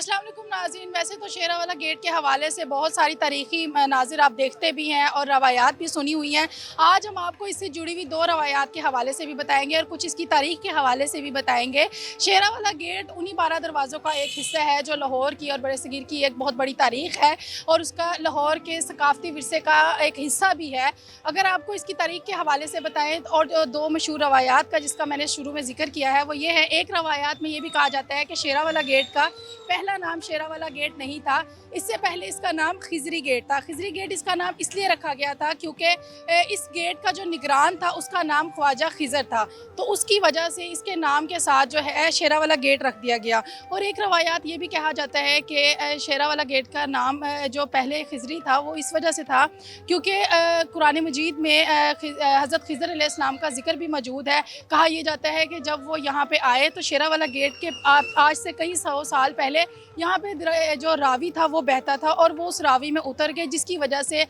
अस्सलाम वालेकुम नाज़रीन। वैसे तो शेरावाला गेट के हवाले से बहुत सारी तारीख़ी मनाज़िर आप देखते भी हैं और रवायात भी सुनी हुई हैं। आज हम आपको इससे जुड़ी हुई 2 रवायात के हवाले से भी बताएँगे और कुछ इसकी तारीख़ के हवाले से भी बताएँगे। शेरावाला गेट उन्हीं 12 दरवाज़ों का एक हिस्सा है जो लाहौर की और बरसगीर की एक बहुत बड़ी तारीख़ है और उसका लाहौर के सकाफ़ती विरसे का एक हिस्सा भी है। अगर आपको इसकी तारीख़ के हवाले से बताएँ और जो 2 मशहूर रवायात का जिसका मैंने शुरू में ज़िक्र किया है वो ये है, एक रवायात में ये भी कहा जाता है कि शेरावाला गेट का पहला नाम शेरावाला गेट नहीं था। इससे पहले इसका नाम खिज़री गेट था। खिज़री गेट इसका नाम इसलिए रखा गया था क्योंकि इस गेट का जो निगरान था उसका नाम ख्वाजा खिज़र था, तो उसकी वजह से इसके नाम के साथ जो है शेरावाला गेट रख दिया गया। और एक रवायात ये भी कहा जाता है कि शेरावाला गेट का नाम जो पहले खिज़री था वो इस वजह से था क्योंकि कुरान मजीद में हज़रत खिज़र अलैहिस्सलाम का ज़िक्र भी मौजूद है। कहा यह जाता है कि जब वो यहाँ पे आए तो शेरावाला गेट के आज से कई 100 साल पहले यहाँ पे जो रावी था वो बहता था और वो उस रावी में उतर गए, जिसकी वजह से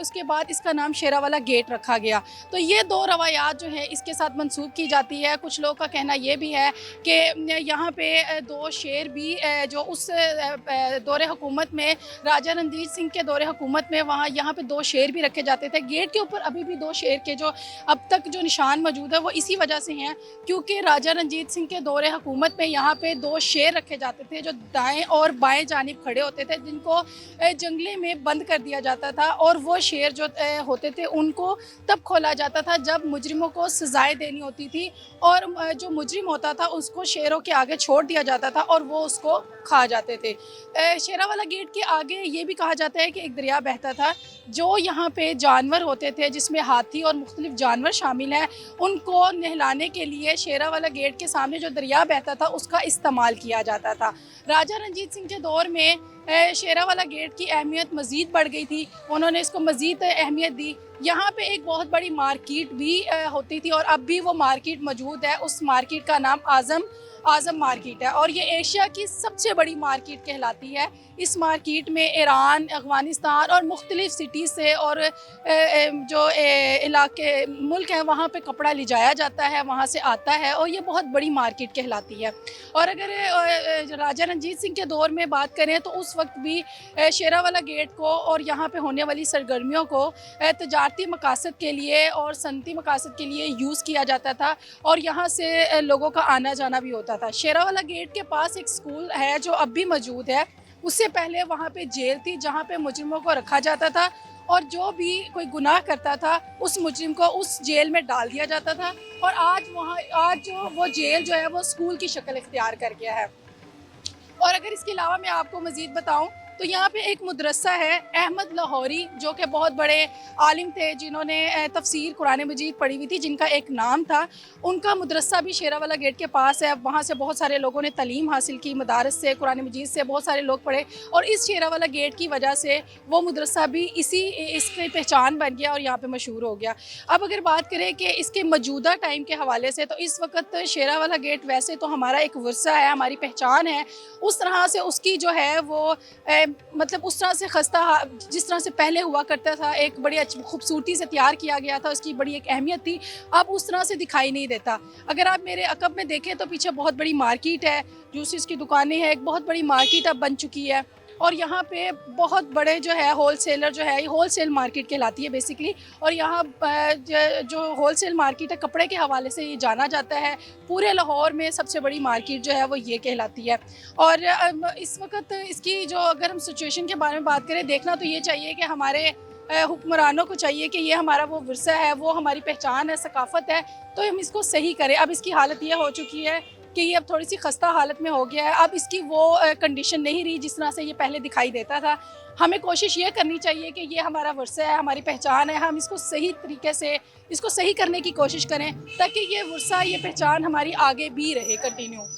उसके बाद इसका नाम शेरावाला गेट रखा गया। तो ये 2 रवायात जो है इसके साथ मंसूब की जाती है। कुछ लोगों का कहना ये भी है कि यहाँ पे 2 शेर भी जो उस दौरे हुकूमत में राजा रणजीत सिंह के दौरे हुकूमत में वहाँ यहाँ पे 2 शेर भी रखे जाते थे। गेट के ऊपर अभी भी 2 शेर के जो अब तक जो निशान मौजूद है वो इसी वजह से हैं क्योंकि राजा रणजीत सिंह के दौरे हुकूमत में यहाँ पे 2 शेर रखे जाते थे जो दाएं और बाएं जानिब खड़े होते थे, जिनको जंगले में बंद कर दिया जाता था और वो शेर जो होते थे उनको तब खोला जाता था जब मुजरिमों को सजाएं देनी होती थी और जो मुजरिम होता था उसको शेरों के आगे छोड़ दिया जाता था और वो उसको खा जाते थे। शेरावाला गेट के आगे ये भी कहा जाता है कि एक दरिया बहता था। जो यहाँ पे जानवर होते थे जिसमें हाथी और मुख्तलिफ जानवर शामिल हैं, उनको नहलाने के लिए शेरावाला गेट के सामने जो दरिया बहता था उसका इस्तेमाल किया जाता था। राजा रणजीत सिंह के दौर में शेरावाला गेट की अहमियत मज़ीद बढ़ गई थी, उन्होंने इसको मज़ीद अहमियत दी। यहाँ पे एक बहुत बड़ी मार्केट भी होती थी और अब भी वो मार्केट मौजूद है। उस मार्केट का नाम आज़म मार्केट है और ये एशिया की सबसे बड़ी मार्केट कहलाती है। इस मार्केट में ईरान, अफ़गानिस्तान और मुख्तलिफ़ सिटी से और जो इलाके मुल्क हैं वहाँ पे कपड़ा ले जाया जाता है, वहाँ से आता है और ये बहुत बड़ी मार्केट कहलाती है। और अगर राजा रणजीत सिंह के दौर में बात करें तो उस वक्त भी शेरावाला गेट को और यहाँ पे होने वाली सरगर्मियों को तजारती मकासद के लिए और सनती मकासद के लिए यूज़ किया जाता था और यहाँ से लोगों का आना जाना भी होता था। शेरावाला गेट के पास एक स्कूल है जो अब भी मौजूद है। उससे पहले वहाँ पे जेल थी जहाँ पे मुजरिमों को रखा जाता था और जो भी कोई गुनाह करता था उस मुजरिम को उस जेल में डाल दिया जाता था और आज जो वो जेल जो है वो स्कूल की शक्ल इख्तियार कर गया है। और अगर इसके अलावा मैं आपको मज़ीद बताऊं तो यहाँ पे एक मदरसा है अहमद लाहौरी, जो कि बहुत बड़े आलिम थे जिन्होंने तफसीर कुरान मजीद पढ़ी हुई थी, जिनका एक नाम था। उनका मदरसा भी शेरावाला गेट के पास है। वहाँ से बहुत सारे लोगों ने तालीम हासिल की, मदारस से, कुरान मजीद से बहुत सारे लोग पढ़े और इस शेरावाला गेट की वजह से वो मदरसा भी इसकी पहचान बन गया और यहाँ पर मशहूर हो गया। अब अगर बात करें कि इसके मौजूदा टाइम के हवाले से तो इस वक्त शेरावाला गेट वैसे तो हमारा एक वर्सा है, हमारी पहचान है। उस तरह से उसकी जो है वो मतलब उस तरह से खस्ता जिस तरह से पहले हुआ करता था, एक बड़ी अच्छी खूबसूरती से तैयार किया गया था, उसकी बड़ी एक अहमियत थी, अब उस तरह से दिखाई नहीं देता। अगर आप मेरे अकब में देखें तो पीछे बहुत बड़ी मार्केट है, जूसेस की दुकानें हैं, एक बहुत बड़ी मार्केट अब बन चुकी है और यहाँ पे बहुत बड़े जो है होलसेलर जो है, ये होलसेल मार्केट कहलाती है बेसिकली। और यहाँ जो होलसेल मार्केट है कपड़े के हवाले से ये जाना जाता है। पूरे लाहौर में सबसे बड़ी मार्केट जो है वो ये कहलाती है। और इस वक्त इसकी जो अगर हम सिचुएशन के बारे में बात करें, देखना तो ये चाहिए कि हमारे हुक्मरानों को चाहिए कि ये हमारा वो विरसा है, वो हमारी पहचान है, सकाफ़त है, तो हम इसको सही करें। अब इसकी हालत ये हो चुकी है कि ये अब थोड़ी सी खस्ता हालत में हो गया है। अब इसकी वो कंडीशन नहीं रही जिस तरह से ये पहले दिखाई देता था। हमें कोशिश ये करनी चाहिए कि ये हमारा वर्सा है, हमारी पहचान है, हम इसको सही तरीके से इसको सही करने की कोशिश करें ताकि ये वर्सा, ये पहचान हमारी आगे भी रहे, कंटिन्यू।